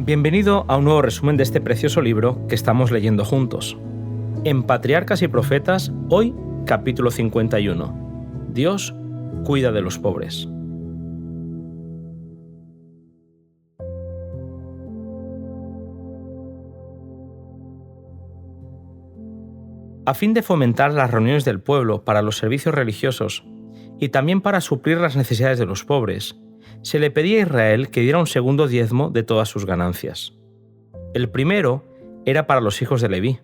Bienvenido a un nuevo resumen de este precioso libro que estamos leyendo juntos. En Patriarcas y Profetas, hoy capítulo 51. Dios cuida de los pobres. A fin de fomentar las reuniones del pueblo para los servicios religiosos y también para suplir las necesidades de los pobres, se le pedía a Israel que diera un segundo diezmo de todas sus ganancias. El primero era para los hijos de Leví,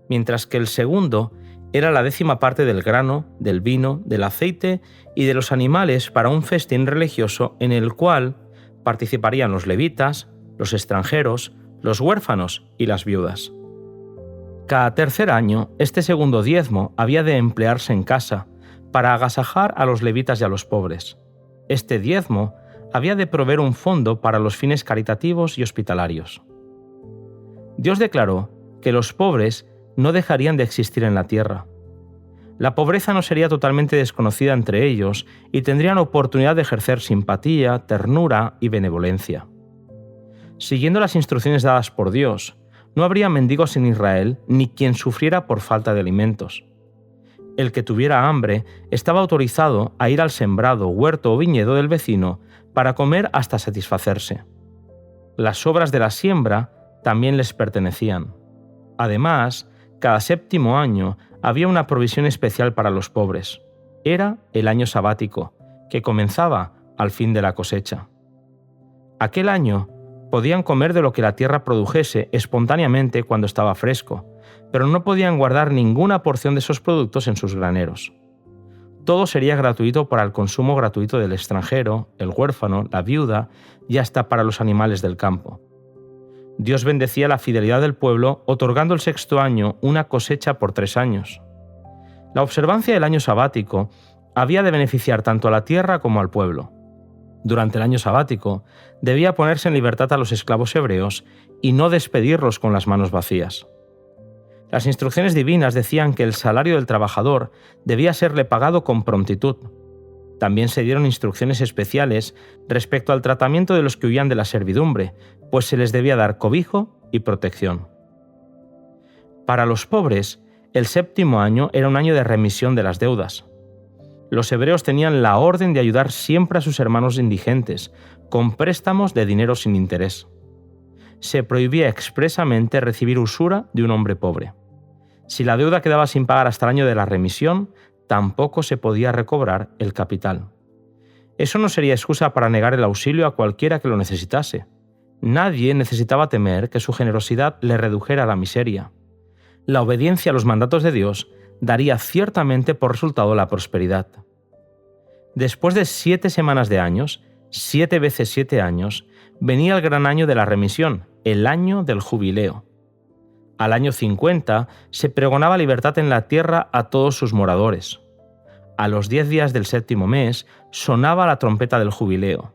mientras que el segundo era la 10ª parte del grano, del vino, del aceite y de los animales para un festín religioso en el cual participarían los levitas, los extranjeros, los huérfanos y las viudas. Cada tercer año, este segundo diezmo había de emplearse en casa para agasajar a los levitas y a los pobres. Este diezmo había de proveer un fondo para los fines caritativos y hospitalarios. Dios declaró que los pobres no dejarían de existir en la tierra. La pobreza no sería totalmente desconocida entre ellos y tendrían oportunidad de ejercer simpatía, ternura y benevolencia. Siguiendo las instrucciones dadas por Dios, no habría mendigos en Israel ni quien sufriera por falta de alimentos. El que tuviera hambre estaba autorizado a ir al sembrado, huerto o viñedo del vecino para comer hasta satisfacerse. Las obras de la siembra también les pertenecían. Además, cada 7º año había una provisión especial para los pobres. Era el año sabático, que comenzaba al fin de la cosecha. Aquel año podían comer de lo que la tierra produjese espontáneamente cuando estaba fresco, pero no podían guardar ninguna porción de esos productos en sus graneros. Todo sería gratuito para el consumo gratuito del extranjero, el huérfano, la viuda y hasta para los animales del campo. Dios bendecía la fidelidad del pueblo, otorgando el 6º año una cosecha por 3 años. La observancia del año sabático había de beneficiar tanto a la tierra como al pueblo. Durante el año sabático, debía ponerse en libertad a los esclavos hebreos y no despedirlos con las manos vacías. Las instrucciones divinas decían que el salario del trabajador debía serle pagado con prontitud. También se dieron instrucciones especiales respecto al tratamiento de los que huían de la servidumbre, pues se les debía dar cobijo y protección. Para los pobres, el 7º año era un año de remisión de las deudas. Los hebreos tenían la orden de ayudar siempre a sus hermanos indigentes, con préstamos de dinero sin interés. Se prohibía expresamente recibir usura de un hombre pobre. Si la deuda quedaba sin pagar hasta el año de la remisión, tampoco se podía recobrar el capital. Eso no sería excusa para negar el auxilio a cualquiera que lo necesitase. Nadie necesitaba temer que su generosidad le redujera a la miseria. La obediencia a los mandatos de Dios daría ciertamente por resultado la prosperidad. Después de 7 semanas de años, 7 veces 7 años, venía el gran año de la remisión, el año del jubileo. Al año 50 se pregonaba libertad en la tierra a todos sus moradores. A los 10 días del 7º mes sonaba la trompeta del jubileo.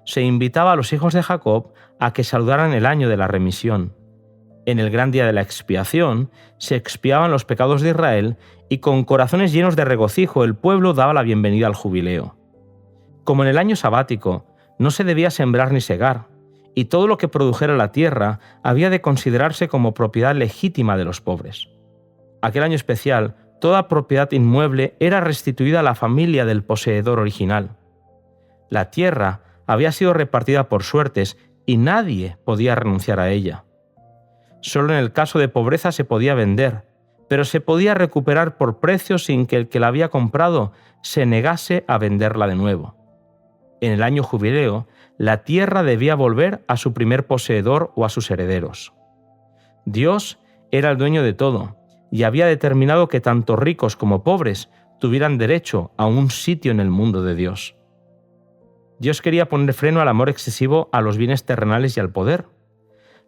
Se invitaba a los hijos de Jacob a que saludaran el año de la remisión. En el gran día de la expiación se expiaban los pecados de Israel y con corazones llenos de regocijo el pueblo daba la bienvenida al jubileo. Como en el año sabático, no se debía sembrar ni segar, y todo lo que produjera la tierra había de considerarse como propiedad legítima de los pobres. Aquel año especial, toda propiedad inmueble era restituida a la familia del poseedor original. La tierra había sido repartida por suertes y nadie podía renunciar a ella. Solo en el caso de pobreza se podía vender, pero se podía recuperar por precio sin que el que la había comprado se negase a venderla de nuevo. En el año jubileo, la tierra debía volver a su primer poseedor o a sus herederos. Dios era el dueño de todo y había determinado que tanto ricos como pobres tuvieran derecho a un sitio en el mundo de Dios. Dios quería poner freno al amor excesivo a los bienes terrenales y al poder.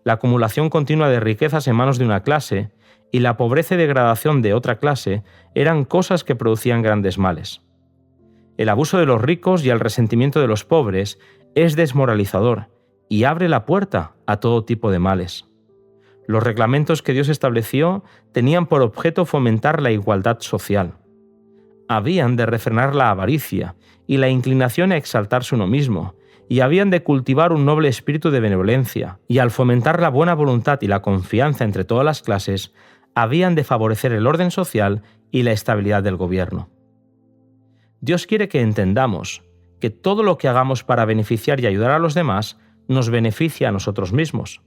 La acumulación continua de riquezas en manos de una clase y la pobreza y degradación de otra clase eran cosas que producían grandes males. El abuso de los ricos y el resentimiento de los pobres es desmoralizador y abre la puerta a todo tipo de males. Los reglamentos que Dios estableció tenían por objeto fomentar la igualdad social. Habían de refrenar la avaricia y la inclinación a exaltarse uno mismo, y habían de cultivar un noble espíritu de benevolencia, y al fomentar la buena voluntad y la confianza entre todas las clases, habían de favorecer el orden social y la estabilidad del gobierno. Dios quiere que entendamos que todo lo que hagamos para beneficiar y ayudar a los demás nos beneficia a nosotros mismos.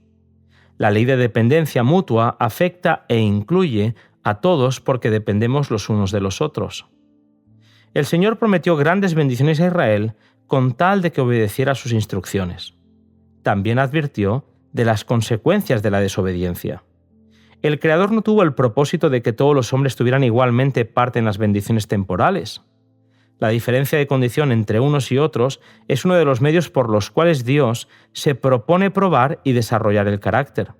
La ley de dependencia mutua afecta e incluye a todos porque dependemos los unos de los otros. El Señor prometió grandes bendiciones a Israel con tal de que obedeciera sus instrucciones. También advirtió de las consecuencias de la desobediencia. El Creador no tuvo el propósito de que todos los hombres tuvieran igualmente parte en las bendiciones temporales. La diferencia de condición entre unos y otros es uno de los medios por los cuales Dios se propone probar y desarrollar el carácter.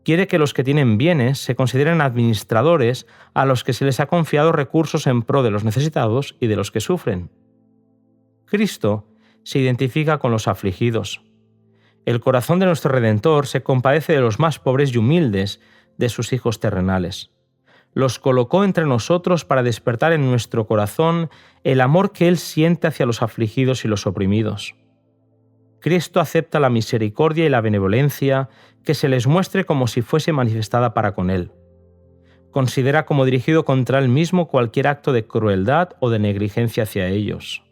Quiere que los que tienen bienes se consideren administradores a los que se les ha confiado recursos en pro de los necesitados y de los que sufren. Cristo se identifica con los afligidos. El corazón de nuestro Redentor se compadece de los más pobres y humildes de sus hijos terrenales. Los colocó entre nosotros para despertar en nuestro corazón el amor que Él siente hacia los afligidos y los oprimidos. Cristo acepta la misericordia y la benevolencia que se les muestre como si fuese manifestada para con Él. Considera como dirigido contra Él mismo cualquier acto de crueldad o de negligencia hacia ellos.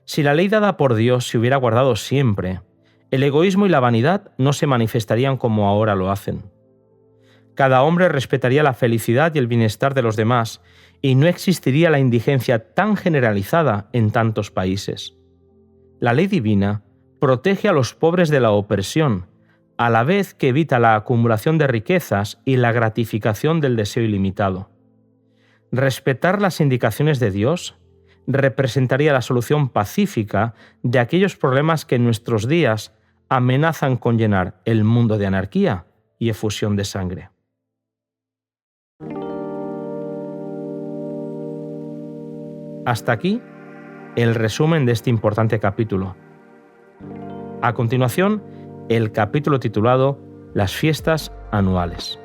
Si la ley dada por Dios se hubiera guardado siempre, el egoísmo y la vanidad no se manifestarían como ahora lo hacen. Cada hombre respetaría la felicidad y el bienestar de los demás, y no existiría la indigencia tan generalizada en tantos países. La ley divina protege a los pobres de la opresión, a la vez que evita la acumulación de riquezas y la gratificación del deseo ilimitado. Respetar las indicaciones de Dios representaría la solución pacífica de aquellos problemas que en nuestros días amenazan con llenar el mundo de anarquía y efusión de sangre. Hasta aquí el resumen de este importante capítulo. A continuación, el capítulo titulado Las fiestas anuales.